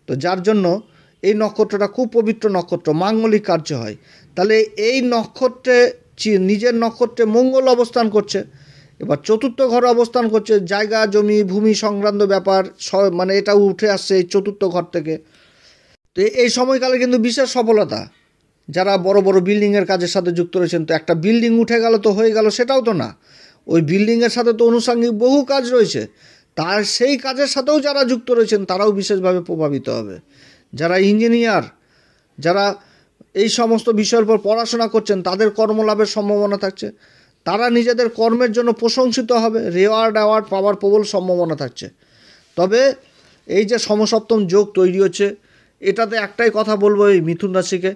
তো যার জন্য এই নক্ষত্রটা খুব পবিত্র নক্ষত্র, মাঙ্গলিক কার্য হয়। তাহলে এই নক্ষত্রে নিজের নক্ষত্রে মঙ্গল অবস্থান করছে, এবার চতুর্থ ঘরে অবস্থান করছে, জায়গা জমি ভূমি সংক্রান্ত ব্যাপার এটাও উঠে আসছে এই চতুর্থ ঘর থেকে। তো এই সময়কালে কিন্তু বিশেষ সফলতা, যারা বড় বড় বিল্ডিংয়ের কাজের সাথে যুক্ত রয়েছেন। তো একটা বিল্ডিং উঠে গেল তো হয়ে গেল, সেটাও তো না, ওই বিল্ডিংয়ের সাথে তো আনুষঙ্গিক বহু কাজ রয়েছে, তার সেই কাজের সাথেও যারা যুক্ত রয়েছেন তারাও বিশেষভাবে প্রভাবিত হবে। যারা ইঞ্জিনিয়ার, যারা এই সমস্ত বিষয়ের উপর পড়াশোনা করছেন তাদের কর্মলাভের সম্ভাবনা থাকছে, তারা নিজেদের কর্মের জন্য প্রশংসিত হবে, অ্যাওয়ার্ড পাওয়ার প্রবল সম্ভাবনা থাকছে। তবে এই যে সমসপ্তম যোগ তৈরি হচ্ছে, এটাতে একটাই কথা বলবো এই মিথুন রাশিকে,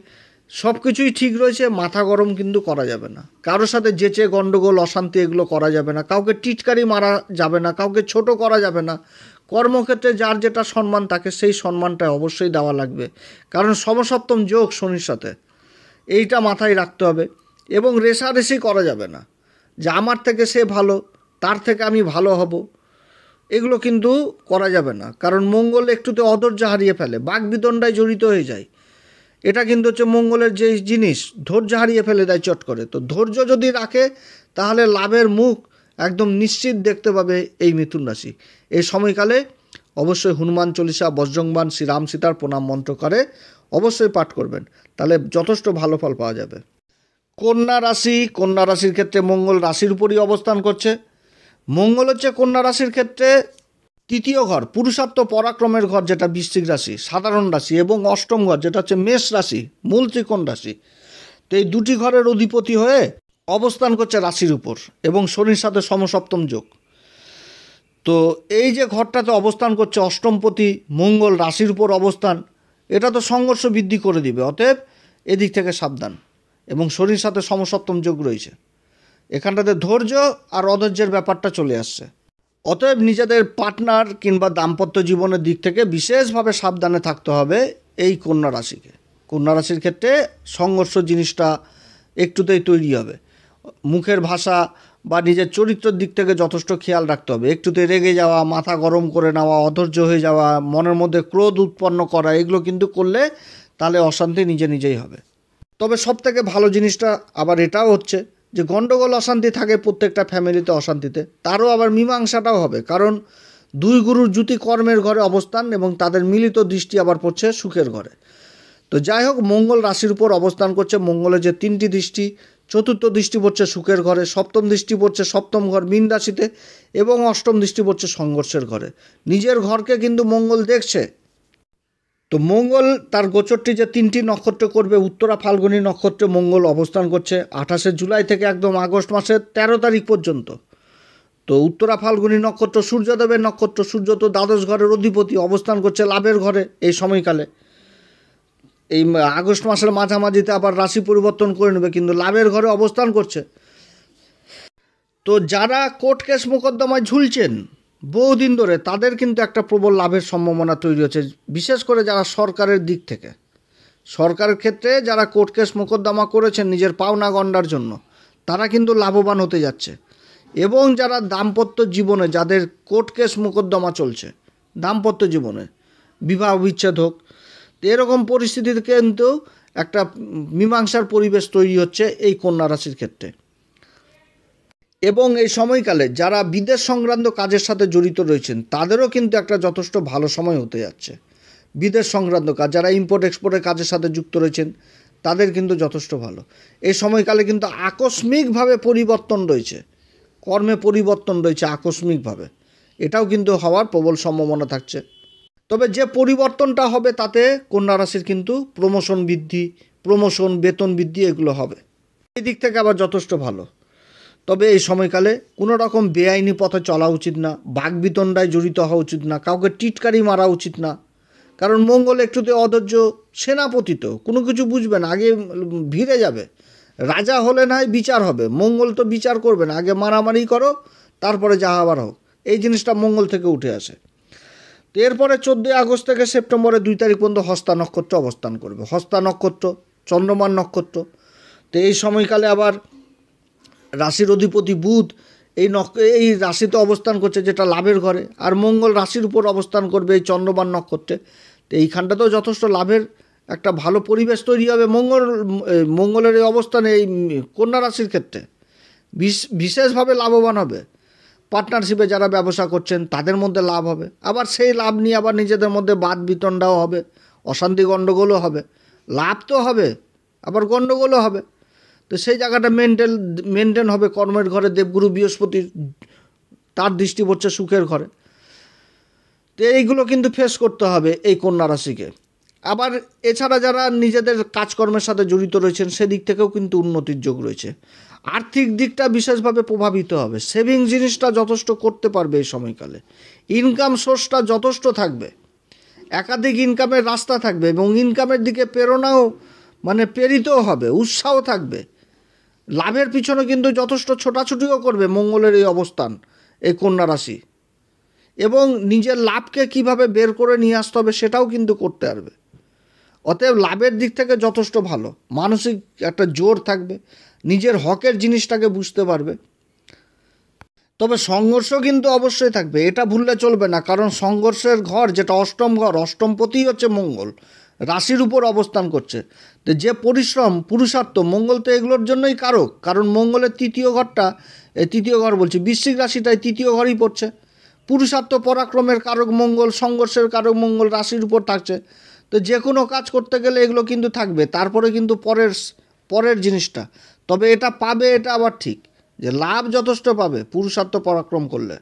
সব কিছুই ঠিক রয়েছে, মাথা গরম কিন্তু করা যাবে না, কারোর সাথে যেচে গণ্ডগোল অশান্তি এগুলো করা যাবে না, কাউকে টিটকারি মারা যাবে না, কাউকে ছোট করা যাবে না। কর্মক্ষেত্রে যার যেটা সম্মান তাকে সেই সম্মানটা অবশ্যই দেওয়া লাগবে, কারণ সমসপ্তম যোগ শনির সাথে, এইটা মাথায় রাখতে হবে। এবং রেষারেষি করা যাবে না যে আমার থেকে সে ভালো, তার থেকে আমি ভালো হব, এগুলো কিন্তু করা যাবে না, কারণ মঙ্গল একটুতে অধৈর্য হারিয়ে ফেলে, বাকবিতণ্ডায় জড়িত হয়ে যায়। এটা কিন্তু হচ্ছে মঙ্গলের যে জিনিস, ধৈর্য হারিয়ে ফেলে দেয় চট করে। তো ধৈর্য যদি রাখে তাহলে লাভের মুখ একদম নিশ্চিত দেখতে পাবে এই মিথুন রাশি। এই সময়কালে অবশ্যই হনুমান চল্লিশা, বজ্রংবাণ, শ্রীরাম সীতার প্রণাম মন্ত্র করে অবশ্যই পাঠ করবেন, তাহলে যথেষ্ট ভালো ফল পাওয়া যাবে। কন্যা রাশি, কন্যা রাশির ক্ষেত্রে মঙ্গল রাশির উপরই অবস্থান করছে। মঙ্গল হচ্ছে কন্যা রাশির ক্ষেত্রে তৃতীয় ঘর, পুরুষার্থ পরাক্রমের ঘর যেটা বৃশ্চিক রাশি, সাধারণ রাশি, এবং অষ্টম ঘর যেটা হচ্ছে মেষ রাশি, মূল ত্রিকোণ রাশি। তো এই দুটি ঘরের অধিপতি হয়ে অবস্থান করছে রাশির উপর, এবং শনির সাথে সমসপ্তম যোগ। তো এই যে ঘরটাতে অবস্থান করছে অষ্টমপতি মঙ্গল রাশির উপর অবস্থান, এটা তো সংঘর্ষ বৃদ্ধি করে দিবে। অতএব এদিক থেকে সাবধান, এবং শনির সাথে সমসপ্তম যোগ রয়েছে, এখানটাতে ধৈর্য আর অধৈর্যের ব্যাপারটা চলে আসছে। অতএব নিজেদের পার্টনার কিংবা দাম্পত্য জীবনের দিক থেকে বিশেষভাবে সাবধানে থাকতে হবে এই কন্যা রাশিকে। কন্যা রাশির ক্ষেত্রে সংঘর্ষ জিনিসটা একটুতেই তৈরি হবে। মুখের ভাষা বা নিজের চরিত্রের দিক থেকে যথেষ্ট খেয়াল রাখতে হবে। একটুতে রেগে যাওয়া, মাথা গরম করে নেওয়া, অধৈর্য হয়ে যাওয়া, মনের মধ্যে ক্রোধ উৎপন্ন করা, এগুলো কিন্তু করলে তাহলে অশান্তি নিজে নিজেই হবে। তবে সবথেকে ভালো জিনিসটা আবার এটাও হচ্ছে যে গণ্ডগোল অশান্তি থাকে প্রত্যেকটা ফ্যামিলিতে অশান্তিতে, তারও আবার মীমাংসাটাও হবে, কারণ দুই গুরুর জ্যোতি কর্মের ঘরে অবস্থান এবং তাদের মিলিত দৃষ্টি আবার পড়ছে সুখের ঘরে। তো যাই হোক, মঙ্গল রাশির উপর অবস্থান করছে। মঙ্গলের যে তিনটি দৃষ্টি, চতুর্থ দৃষ্টি পড়ছে সুখের ঘরে, সপ্তম দৃষ্টি পড়ছে সপ্তম ঘর মীন রাশিতে, এবং অষ্টম দৃষ্টি পড়ছে সংঘর্ষের ঘরে। নিজের ঘরকে কিন্তু মঙ্গল দেখছে। তো মঙ্গল তার গোচরটি যে তিনটি নক্ষত্র করবে, উত্তরা ফাল্গুনী নক্ষত্রে মঙ্গল অবস্থান করছে 28শে জুলাই থেকে একদম আগস্ট মাসের 13 তারিখ পর্যন্ত। তো উত্তরা ফাল্গুনী নক্ষত্র সূর্যদেবের নক্ষত্র, সূর্য তো দ্বাদশ ঘরের অধিপতি, অবস্থান করছে লাভের ঘরে এই সময়কালে। এই আগস্ট মাসের মাঝামাঝিতে আবার রাশি পরিবর্তন করে নেবে, কিন্তু লাভের ঘরে অবস্থান করছে। তো যারা কোর্ট কেস মোকদ্দমায় ঝুলছেন বহুদিন ধরে, তাদের কিন্তু একটা প্রবল লাভের সম্ভাবনা তৈরি হচ্ছে, বিশেষ করে যারা সরকারের দিক থেকে, সরকারের ক্ষেত্রে যারা কোর্ট কেস মোকদ্দমা করেছেন নিজের পাওনা গণ্ডার জন্য, তারা কিন্তু লাভবান হতে যাচ্ছে। এবং যারা দাম্পত্য জীবনে, যাদের কোর্ট কেস মোকদ্দমা চলছে দাম্পত্য জীবনে, বিবাহ বিচ্ছেদ হোক, এরকম পরিস্থিতিতে কিন্তু একটা মীমাংসার পরিবেশ তৈরি হচ্ছে এই কন্যা রাশির ক্ষেত্রে। এবং এই সময়কালে যারা বিদেশ সংক্রান্ত কাজের সাথে জড়িত রয়েছেন, তাদেরও কিন্তু একটা যথেষ্ট ভালো সময় হতে যাচ্ছে। বিদেশ সংক্রান্ত কাজ, যারা ইম্পোর্ট এক্সপোর্টের কাজের সাথে যুক্ত রয়েছেন, তাদের কিন্তু যথেষ্ট ভালো। এই সময়কালে কিন্তু আকস্মিকভাবে পরিবর্তন রয়েছে, কর্মে পরিবর্তন রয়েছে আকস্মিকভাবে, এটাও কিন্তু হওয়ার প্রবল সম্ভাবনা থাকছে। তবে যে পরিবর্তনটা হবে তাতে কন্যা রাশির কিন্তু প্রমোশন বৃদ্ধি, প্রমোশন, বেতন বৃদ্ধি এগুলো হবে, এই দিক থেকে আবার যথেষ্ট ভালো। তবে এই সময়কালে কোনো রকম বেআইনি পথে চলা উচিত না, বাগবিতণ্ডায় জড়িত হওয়া উচিত না, কাউকে টিটকারি মারা উচিত না, কারণ মঙ্গল একটুতে অধৈর্য সেনাপতি, তো কোনো কিছু বুঝবে না, আগে ভিড়ে যাবে। রাজা হলে না হয় বিচার হবে, মঙ্গল তো বিচার করবে না, আগে মারামারি করো তারপরে যা হবার হোক, এই জিনিসটা মঙ্গল থেকে উঠে আসে। তো এরপরে 14 আগস্ট থেকে সেপ্টেম্বরের 2 তারিখ পর্যন্ত হস্তা নক্ষত্র অবস্থান করবে। হস্তা নক্ষত্র চন্দ্রমান নক্ষত্র। তো এই সময়কালে আবার রাশির অধিপতি বুধ এই রাশিতে অবস্থান করছে, যেটা লাভের ঘরে, আর মঙ্গল রাশির উপর অবস্থান করবে এই চন্দ্রমান নক্ষত্রে। তো এইখানটাতেও যথেষ্ট লাভের একটা ভালো পরিবেশ তৈরি হবে মঙ্গলের এই অবস্থানে এই কন্যা রাশির ক্ষেত্রে বিশেষভাবে লাভবান হবে। পার্টনারশিপে যারা ব্যবসা করছেন তাদের মধ্যে লাভ হবে, আবার সেই লাভ নিয়ে আবার নিজেদের মধ্যে বাদ বিতণ্ডাও হবে, অশান্তি গণ্ডগোলও হবে। লাভ তো হবে, আবার গণ্ডগোলও হবে। তো সেই জায়গাটা মেনটেন হবে। কর্মের ঘরে দেবগুরু বৃহস্পতির তার দৃষ্টি পড়ছে সুখের ঘরে। তো এইগুলো কিন্তু ফেস করতে হবে এই কন্যা রাশিকে। আবার এছাড়া যারা নিজেদের কাজকর্মের সাথে জড়িত রয়েছেন, সেদিক থেকেও কিন্তু উন্নতির যোগ রয়েছে। আর্থিক দিকটা বিশেষভাবে প্রভাবিত হবে, সেভিং জিনিসটা যথেষ্ট করতে পারবে এই সময়কালে। ইনকাম সোর্সটা যথেষ্ট থাকবে, একাধিক ইনকামের রাস্তা থাকবে, এবং ইনকামের দিকে প্রেরণাও প্রেরিতও হবে, উৎসাহ থাকবে। লাভের পিছনে কিন্তু যথেষ্ট ছোটাছুটিও করবে মঙ্গলের এই অবস্থান এই কন্যা রাশি, এবং নিজের লাভকে কিভাবে বের করে নিয়ে আসতে হবে সেটাও কিন্তু করতে পারবে। অতএব লাভের দিক থেকে যথেষ্ট ভালো, মানসিক একটা জোর থাকবে, নিজের হকের জিনিসটাকে বুঝতে পারবে। তবে সংঘর্ষ কিন্তু অবশ্যই থাকবে, এটা ভুললে চলবে না, কারণ সংঘর্ষের ঘর যেটা অষ্টম ঘর, অষ্টমপতি হচ্ছে মঙ্গল, রাশির উপর অবস্থান করছে। তো যে পরিশ্রম পুরুষার্থ, মঙ্গল তো এগুলোর জন্যই কারক, কারণ মঙ্গলের তৃতীয় ঘরটা, এই তৃতীয় ঘর বলছি বৃশ্চিক রাশিটাই তৃতীয় ঘরই পড়ছে। পুরুষার্থ পরাক্রমের কারক মঙ্গল, সংঘর্ষের কারক মঙ্গল রাশির উপর থাকছে। তো যে কোনো কাজ করতে গেলে এগুলো কিন্তু থাকবে। তারপরে কিন্তু পরের জিনিসটা, তবে এটা পাবে, এটা আবার ঠিক যে লাভ যথেষ্ট পাবে পুরুষার্থ পরাক্রম করলে।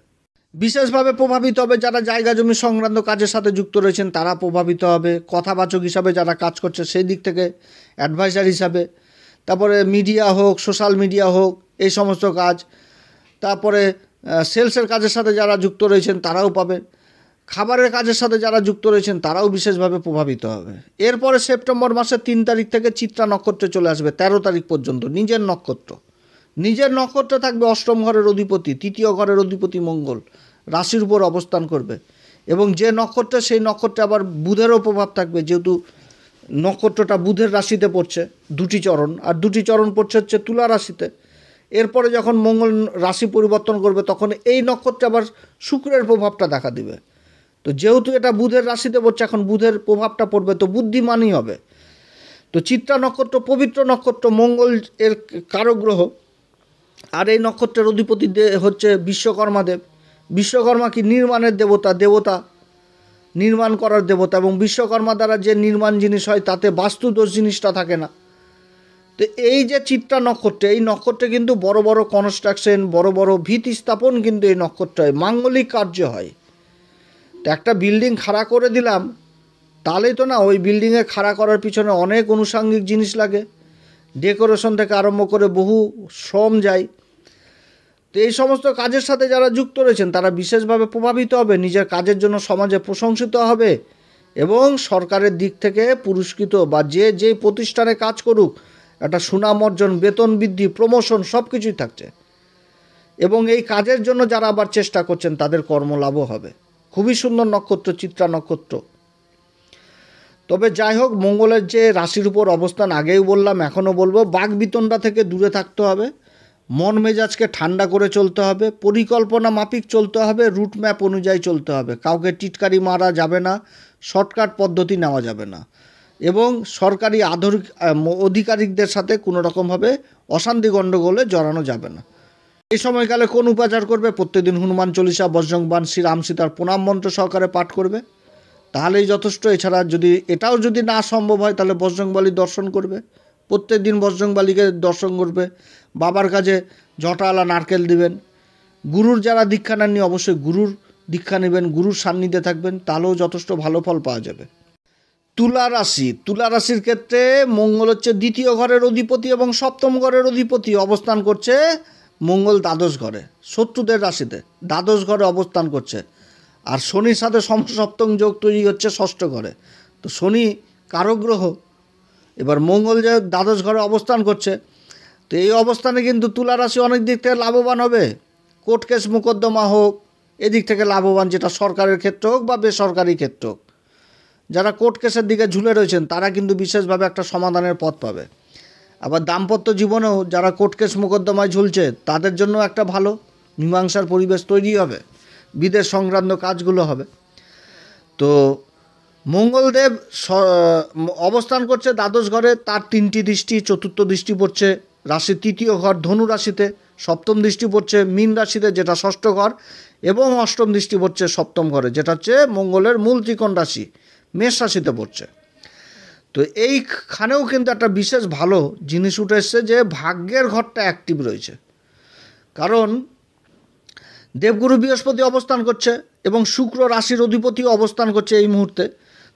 বিশেষভাবে প্রভাবিত হবে যারা জায়গা জমি সংক্রান্ত কাজের সাথে যুক্ত রয়েছেন, তারা প্রভাবিত হবে। কথাবাচক হিসাবে যারা কাজ করছে সেই দিক থেকে, অ্যাডভাইজার হিসাবে, তারপরে মিডিয়া হোক, সোশ্যাল মিডিয়া হোক, এই সমস্ত কাজ, তারপরে সেলসের কাজের সাথে যারা যুক্ত রয়েছেন তারাও পাবে। খাবারের কাজের সাথে যারা যুক্ত রয়েছেন তারাও বিশেষভাবে প্রভাবিত হবে। এরপরে সেপ্টেম্বর মাসের 3 তারিখ থেকে চিত্রা নক্ষত্রে চলে আসবে 13 তারিখ পর্যন্ত নিজের নক্ষত্র থাকবে। অষ্টম ঘরের অধিপতি, তৃতীয় ঘরের অধিপতি মঙ্গল রাশির উপর অবস্থান করবে। এবং যে নক্ষত্রে, সেই নক্ষত্রে আবার বুধেরও প্রভাব থাকবে, যেহেতু নক্ষত্রটা বুধের রাশিতে পড়ছে, দুটি চরণ, আর দুটি চরণ পড়ছে হচ্ছে তুলা রাশিতে। এরপরে যখন মঙ্গল রাশি পরিবর্তন করবে তখন এই নক্ষত্রে আবার শুক্রের প্রভাবটা দেখা দিবে। তো যেহেতু এটা বুধের রাশিতে পড়ছে, এখন বুধের প্রভাবটা পড়বে, তো বুদ্ধিমানই হবে। তো চিত্রা নক্ষত্র পবিত্র নক্ষত্র, মঙ্গল এর কারক গ্রহ। আর এই নক্ষত্রের অধিপতি হচ্ছে বিশ্বকর্মা দেব। বিশ্বকর্মা কি নির্মাণের দেবতা, নির্মাণ করার দেবতা, এবং বিশ্বকর্মা দ্বারা যে নির্মাণ জিনিস হয় তাতে বাস্তুদোষ জিনিসটা থাকে না। তো এই যে চিত্রা নক্ষত্রে, এই নক্ষত্রে কিন্তু বড় বড় কনস্ট্রাকশন, বড় বড় ভিত স্থাপন কিন্তু এই নক্ষত্রে হয়, মাঙ্গলিক কার্য হয়। তো একটা বিল্ডিং খাড়া করে দিলাম তাহলেই তো না, ওই বিল্ডিংয়ে খাড়া করার পিছনে অনেক আনুষঙ্গিক জিনিস লাগে, ডেকোরেশন থেকে আরম্ভ করে বহু শ্রম যায়। তো এই সমস্ত কাজের সাথে যারা যুক্ত রয়েছেন তারা বিশেষভাবে প্রভাবিত হবে, নিজের কাজের জন্য সমাজে প্রশংসিত হবে, এবং সরকারের দিক থেকে পুরস্কৃত, বা যে প্রতিষ্ঠানে কাজ করুক একটা সুনাম অর্জন, বেতন বৃদ্ধি, প্রমোশন সব কিছুই থাকছে। এবং এই কাজের জন্য যারা আবার চেষ্টা করছেন তাদের কর্মলাভও হবে। খুবই সুন্দর নক্ষত্র চিত্রা নক্ষত্র। তবে যাই হোক, মঙ্গলের যে রাশির উপর অবস্থান আগেই বললাম, এখনও বলবো, বাকবিতণ্ডা থেকে দূরে থাকতে হবে, মন মেজাজকে ঠান্ডা করে চলতে হবে, পরিকল্পনা মাফিক চলতে হবে, রুট ম্যাপ অনুযায়ী চলতে হবে, কাউকে টিটকারি মারা যাবে না, শর্টকাট পদ্ধতি নেওয়া যাবে না, এবং সরকারি আধিকারিকদের সাথে কোনো রকমভাবে অশান্তি গণ্ডগোলে জড়ানো যাবে না। এই সময়কালে কোন উপাচার করবে? প্রত্যেকদিন হনুমান চল্লিশা, বজরংবাণ, শ্রীরাম সীতার প্রণাম মন্ত্র সহকারে পাঠ করবে, তাহলেই যথেষ্ট। এছাড়া এটাও যদি না সম্ভব হয় তাহলে বজরংবলী দর্শন করবে, প্রত্যেক দিন বজরংবলীকে দর্শন করবে। বাবার কাছে জটাওয়ালা নারকেল দিবেন। গুরুর যারা দীক্ষা নেননি অবশ্যই গুরুর দীক্ষা নেবেন, গুরুর সান্নিধ্যে থাকবেন, তাহলেও যথেষ্ট ভালো ফল পাওয়া যাবে। তুলা রাশির ক্ষেত্রে মঙ্গল হচ্ছে দ্বিতীয় ঘরের অধিপতি এবং সপ্তম ঘরের অধিপতি, অবস্থান করছে মঙ্গল দ্বাদশ ঘরে, শত্রুদের রাশিতে দ্বাদশ ঘরে অবস্থান করছে। আর শনির সাথে সমসপ্তম যোগ তৈরি হচ্ছে ষষ্ঠ ঘরে। তো শনি কারক গ্রহ, এবার মঙ্গল যে দ্বাদশ ঘরে অবস্থান করছে, তো এই অবস্থানে কিন্তু তুলা রাশি অনেক দিক থেকে লাভবান হবে। কোর্ট কেস মোকদ্দমা হোক, এদিক থেকে লাভবান, যেটা সরকারের ক্ষেত্রে হোক বা বেসরকারি ক্ষেত্রে হোক। যারা কোর্ট কেসের দিকে ঝুলে রয়েছেন তারা কিন্তু বিশেষভাবে একটা সমাধানের পথ পাবে। আবার দাম্পত্য জীবনেও যারা কোর্ট কেস মোকদ্দমায় ঝুলছে তাদের জন্য একটা ভালো মীমাংসার পরিবেশ তৈরি হবে, বিদেশ সংক্রান্ত কাজগুলো হবে। তো মঙ্গলদেব অবস্থান করছে দ্বাদশ ঘরে, তার 3টি দৃষ্টি, চতুর্থ দৃষ্টি পড়ছে রাশির তৃতীয় ঘর ধনু রাশিতে, সপ্তম দৃষ্টি পড়ছে মীন রাশিতে যেটা ষষ্ঠ ঘর, এবং অষ্টম দৃষ্টি পড়ছে সপ্তম ঘরে যেটা হচ্ছে মঙ্গলের মূল ত্রিকোণ রাশি মেষ রাশিতে পড়ছে। তো এইখানেও কিন্তু একটা বিশেষ ভালো জিনিস উঠে এসছে যে ভাগ্যের ঘরটা অ্যাক্টিভ রয়েছে, কারণ দেবগুরু বৃহস্পতি অবস্থান করছে এবং শুক্র রাশির অধিপতিও অবস্থান করছে এই মুহূর্তে।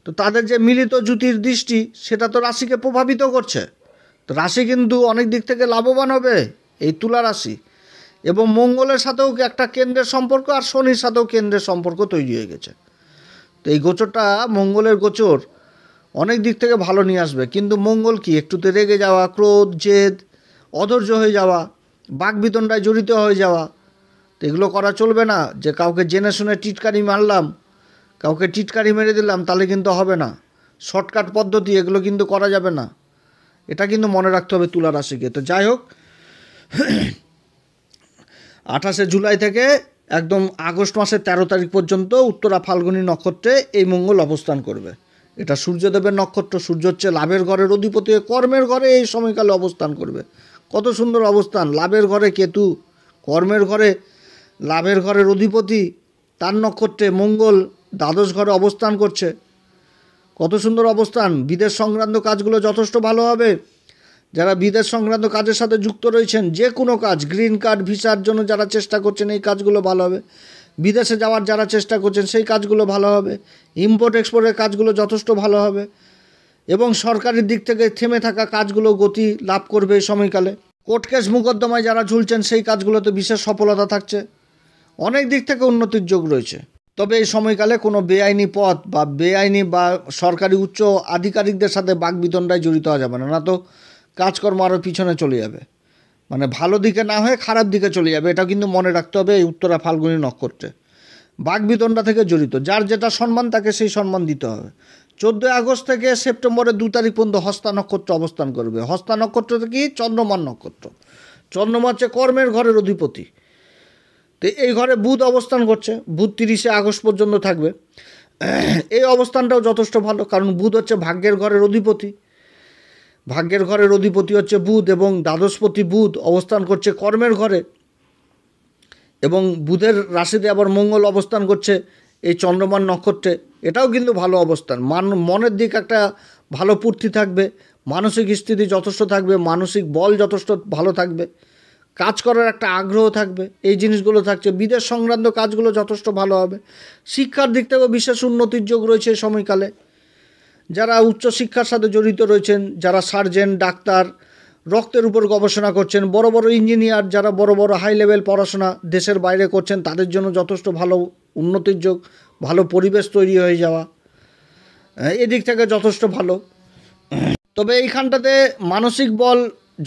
তো তাদের যে মিলিত জ্যোতির দৃষ্টি সেটা তো রাশিকে প্রভাবিত করছে। তো রাশি কিন্তু অনেক দিক থেকে লাভবান হবে এই তুলা রাশি, এবং মঙ্গলের সাথেও একটা কেন্দ্রের সম্পর্ক, আর শনির সাথেও কেন্দ্রের সম্পর্ক তৈরি হয়ে গেছে। তো এই গোচরটা, মঙ্গলের গোচর অনেক দিক থেকে ভালো নিয়ে আসবে। কিন্তু মঙ্গল কি একটুতে রেগে যাওয়া, ক্রোধ, জেদ, অধৈর্য হয়ে যাওয়া, বাকবিতণ্ডায় জড়িত হয়ে যাওয়া, তো এগুলো করা চলবে না। যে কাউকে জেনে শুনে টিটকারি মারলাম, কাউকে টিটকারি মেরে দিলাম, তাহলে কিন্তু হবে না। শর্টকাট পদ্ধতি এগুলো কিন্তু করা যাবে না, এটা কিন্তু মনে রাখতে হবে তুলা রাশিকে। তো যাই হোক, 28শে জুলাই থেকে একদম আগস্ট মাসের 13 তারিখ পর্যন্ত উত্তরা ফাল্গুনী নক্ষত্রে এই মঙ্গল অবস্থান করবে, এটা সূর্যদেবের নক্ষত্র। সূর্য হচ্ছে লাভের ঘরের অধিপতি, কর্মের ঘরে এই সময়কালে অবস্থান করবে। কত সুন্দর অবস্থান, লাভের ঘরে কেতু, কর্মের ঘরে লাভের ঘরের অধিপতি, তার নক্ষত্রে মঙ্গল দ্বাদশ ঘরে অবস্থান করছে। কত সুন্দর অবস্থান। বিদেশ সংক্রান্ত কাজগুলো যথেষ্ট ভালো হবে। যারা বিদেশ সংক্রান্ত কাজের সাথে যুক্ত রয়েছেন, যে কোনো কাজ, গ্রিন কার্ড ভিসার জন্য যারা চেষ্টা করছেন এই কাজগুলো ভালো হবে। বিদেশে যাওয়ার যারা চেষ্টা করছেন সেই কাজগুলো ভালো হবে। ইম্পোর্ট এক্সপোর্টের কাজগুলো যথেষ্ট ভালো হবে এবং সরকারের দিক থেকে থেমে থাকা কাজগুলো গতি লাভ করবে এই সময়কালে। কোর্ট কেস মোকদ্দমায় যারা ঝুলছেন সেই কাজগুলোতে বিশেষ সফলতা থাকছে। অনেক দিক থেকে উন্নতির যোগ রয়েছে। তবে এই সময়কালে কোনো বেআইনি পথ বা বেআইনি বা সরকারি উচ্চ আধিকারিকদের সাথে বাকবিতণ্ডায় জড়িত হওয়া যাবে না, না তো কাজকর্ম আরও পিছনে চলে যাবে, মানে ভালো দিকে না হয়ে খারাপ দিকে চলে যাবে। এটা কিন্তু মনে রাখতে হবে এই উত্তরা ফাল্গুনী নক্ষত্রে। বাকবিতণ্ডা থেকে জড়িত, যার যেটা সম্মান তাকে সেই সম্মান দিতে হবে। 14 আগস্ট থেকে সেপ্টেম্বরের 2 তারিখ পর্যন্ত হস্তা নক্ষত্র অবস্থান করবে। হস্তা নক্ষত্র কি? চন্দ্রমান নক্ষত্র। চন্দ্রমা হচ্ছে কর্মের ঘরের অধিপতি। তো এই ঘরে বুধ অবস্থান করছে। বুধ 30 আগস্ট পর্যন্ত থাকবে। এই অবস্থানটাও যথেষ্ট ভালো, কারণ বুধ হচ্ছে ভাগ্যের ঘরের অধিপতি। ভাগ্যের ঘরের অধিপতি হচ্ছে বুধ এবং দ্বাদশপতি বুধ অবস্থান করছে কর্মের ঘরে, এবং বুধের রাশিতে আবার মঙ্গল অবস্থান করছে এই চন্দ্রমান নক্ষত্রে। এটাও কিন্তু ভালো অবস্থান। মনের দিক একটা ভালো পূর্তি থাকবে, মানসিক স্থিতি যথেষ্ট থাকবে, মানসিক বল যথেষ্ট ভালো থাকবে, কাজ করার একটা আগ্রহ থাকবে, এই জিনিসগুলো থাকছে। বিদেশ সংক্রান্ত কাজগুলো যথেষ্ট ভালো হবে। শিক্ষার দিক থেকেও বিশেষ উন্নতির যোগ রয়েছে এই সময়কালে। যারা উচ্চশিক্ষার সাথে জড়িত রয়েছেন, যারা সার্জেন, ডাক্তার, রক্তের উপর গবেষণা করছেন, বড় বড় ইঞ্জিনিয়ার, যারা বড় বড় হাই লেভেল পড়াশোনা দেশের বাইরে করছেন, তাদের জন্য যথেষ্ট ভালো উন্নতির যোগ, ভালো পরিবেশ তৈরি হয়ে যাওয়া, এদিক থেকে যথেষ্ট ভালো। তবে এইখানটাতে মানসিক বল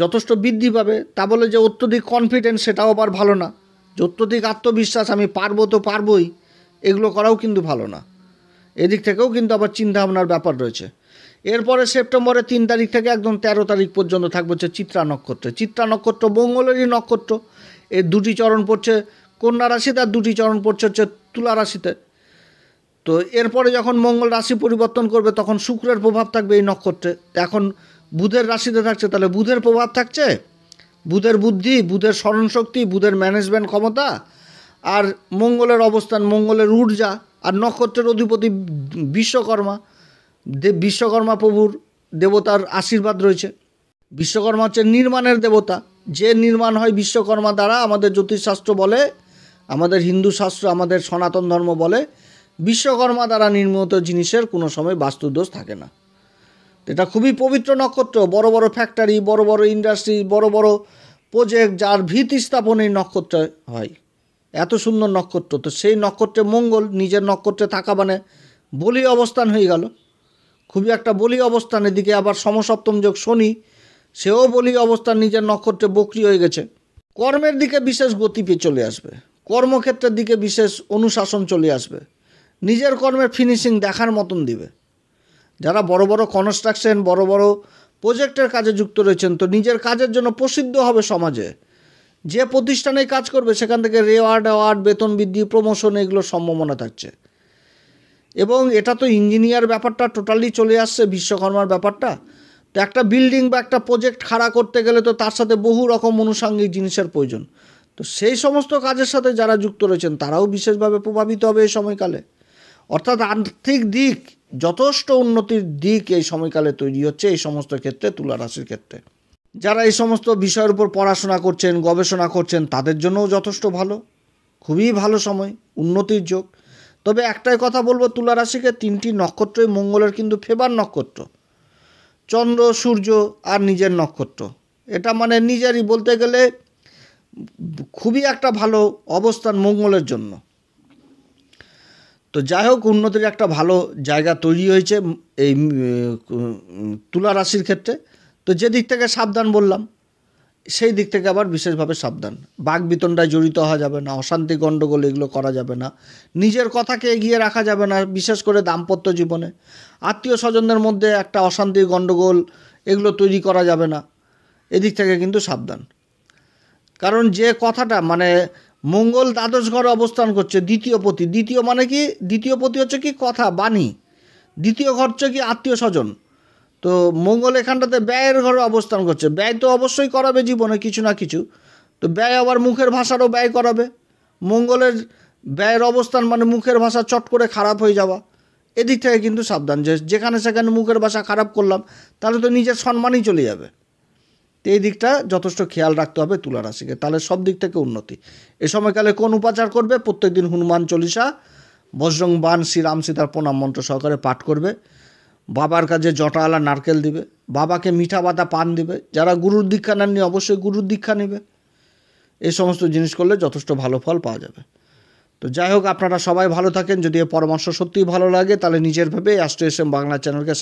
যথেষ্ট বৃদ্ধি পাবে। তা বলে যে অত্যধিক কনফিডেন্স, সেটাও আবার ভালো না। যে অত্যধিক আত্মবিশ্বাস, আমি পারবো তো পারবোই, এগুলো করাও কিন্তু ভালো না। এদিক থেকেও কিন্তু আবার চিন্তাভাবনার ব্যাপার রয়েছে। এরপরে সেপ্টেম্বরের 3 তারিখ থেকে একদম 13 তারিখ পর্যন্ত থাকবে হচ্ছে চিত্রা নক্ষত্রে। চিত্রা নক্ষত্র মঙ্গলেরই নক্ষত্র। এর 2টি চরণ পড়ছে কন্যা রাশিতে আর 2টি চরণ পড়ছে হচ্ছে তুলা রাশিতে। তো এরপরে যখন মঙ্গল রাশি পরিবর্তন করবে তখন শুক্রের প্রভাব থাকবে এই নক্ষত্রে। এখন বুধের রাশিতে থাকছে, তাহলে বুধের প্রভাব থাকছে, বুধের বুদ্ধি, বুধের স্মরণশক্তি, বুধের ম্যানেজমেন্ট ক্ষমতা, আর মঙ্গলের অবস্থান, মঙ্গলের ঊর্জা, আর নক্ষত্রের অধিপতি বিশ্বকর্মা, বিশ্বকর্মা প্রভুর দেবতার আশীর্বাদ রয়েছে। বিশ্বকর্মা হচ্ছে নির্মাণের দেবতা। যে নির্মাণ হয় বিশ্বকর্মা দ্বারা, আমাদের জ্যোতিষশাস্ত্র বলে, আমাদের হিন্দু শাস্ত্র, আমাদের সনাতন ধর্ম বলে, বিশ্বকর্মা দ্বারা নির্মিত জিনিসের কোনো সময় বাস্তুদোষ থাকে না। এটা খুবই পবিত্র নক্ষত্র। বড় বড় ফ্যাক্টরি, বড় বড় ইন্ডাস্ট্রি, বড় বড় প্রজেক্ট, যার ভিত স্থাপন এই নক্ষত্রে হয়। এত সুন্দর নক্ষত্র। তো সেই নক্ষত্রে মঙ্গল নিজের নক্ষত্রে থাকা মানে বলি অবস্থান হয়ে গেল, খুবই একটা বলি অবস্থান। এদিকে আবার সমসপ্তম যোগ শনি, সেও বলি অবস্থান, নিজের নক্ষত্রে বক্রি হয়ে গেছে। কর্মের দিকে বিশেষ গতি পেয়ে চলে আসবে, কর্মক্ষেত্রের দিকে বিশেষ অনুশাসন চলে আসবে, নিজের কর্মের ফিনিশিং দেখার মতন দিবে। যারা বড় বড় কনস্ট্রাকশন, বড় বড় প্রজেক্টের কাজে যুক্ত রয়েছেন, তো নিজের কাজের জন্য প্রসিদ্ধ হবে সমাজে। যে প্রতিষ্ঠানে কাজ করবে সেখান থেকে রেওয়ার্ড, অ্যাওয়ার্ড, বেতন বৃদ্ধি, প্রমোশন, এগুলোর সম্ভাবনা থাকছে। এবং এটা তো ইঞ্জিনিয়ার ব্যাপারটা টোটালি চলে আসছে, বিশ্বকর্মার ব্যাপারটা। তো একটা বিল্ডিং বা একটা প্রজেক্ট খাড়া করতে গেলে তো তার সাথে বহু রকম আনুষঙ্গিক জিনিসের প্রয়োজন। তো সেই সমস্ত কাজের সাথে যারা যুক্ত রয়েছেন তারাও বিশেষভাবে প্রভাবিত হবে এই সময়কালে। অর্থাৎ আর্থিক দিক যথেষ্ট উন্নতির দিক এই সময়কালে তৈরি হচ্ছে এই সমস্ত ক্ষেত্রে, তুলা রাশির ক্ষেত্রে। যারা এই সমস্ত বিষয়ের উপর পড়াশোনা করছেন, গবেষণা করছেন, তাদের জন্যও যথেষ্ট ভালো, খুবই ভালো সময়, উন্নতির যোগ। তবে একটাই কথা বলবো, তুলা রাশিকে 3টি নক্ষত্রই মঙ্গলের কিন্তু ফেভার নক্ষত্র। চন্দ্র, সূর্য আর নিজের নক্ষত্র, এটা মানে নিজেরই বলতে গেলে খুবই একটা ভালো অবস্থান মঙ্গলের জন্য। তো যাই হোক, উন্নতির একটা ভালো জায়গা তৈরি হয়েছে এই তুলা রাশির ক্ষেত্রে। তো যে দিক থেকে সাবধান বললাম, সেই দিক থেকে আবার বিশেষভাবে সাবধান। বাকবিতণ্ডায় জড়িত হওয়া যাবে না, অশান্তি গণ্ডগোল এগুলো করা যাবে না, নিজের কথাকে এগিয়ে রাখা যাবে না, বিশেষ করে দাম্পত্য জীবনে। আত্মীয় স্বজনদের মধ্যে একটা অশান্তি গণ্ডগোল এগুলো তৈরি করা যাবে না, এদিক থেকে কিন্তু সাবধান। কারণ যে কথাটা মানে মঙ্গল দ্বাদশ ঘরে অবস্থান করছে, দ্বিতীয় পতি। দ্বিতীয় মানে কি? দ্বিতীয় পতি হচ্ছে কি? কথা, বাণী। দ্বিতীয় ঘর হচ্ছে কি আত্মীয় স্বজন। তো মঙ্গল এখানটাতে ব্যয়ের ঘরে অবস্থান করছে, ব্যয় তো অবশ্যই করাবে জীবনে কিছু না কিছু। তো ব্যয় আবার মুখের ভাষারও ব্যয় করাবে। মঙ্গলের ব্যয়ের অবস্থান মানে মুখের ভাষা চট করে খারাপ হয়ে যাওয়া, এদিক থেকে কিন্তু সাবধান। যেখানে সেখানে মুখের ভাষা খারাপ করলাম তাহলে তো নিজের সম্মানই চলে যাবে। তো এই দিকটা যথেষ্ট খেয়াল রাখতে হবে তুলা রাশিকে, তাহলে সব দিক থেকে উন্নতি। এ সময়কালে কোন উপাচার করবে? প্রত্যেকদিন হনুমান চল্লিশা, বজরং বাণ, শ্রীরাম সীতার প্রণাম মন্ত্র সহকারে পাঠ করবে। বাবার কাছে জটাওয়ালা নারকেল দিবে, বাবাকে মিঠা বাতা পান দিবে। যারা গুরুর দীক্ষা নেননি অবশ্যই গুরুর দীক্ষা নেবে। এই সমস্ত জিনিস করলে যথেষ্ট ভালো ফল পাওয়া যাবে। তো যাই হোক, আপনারা সবাই ভালো থাকেন। যদি এই পরামর্শ সত্যিই ভালো লাগে তাহলে নিজের ভেবে অ্যাস্ট্রো এস এম বাংলা চ্যানেলকে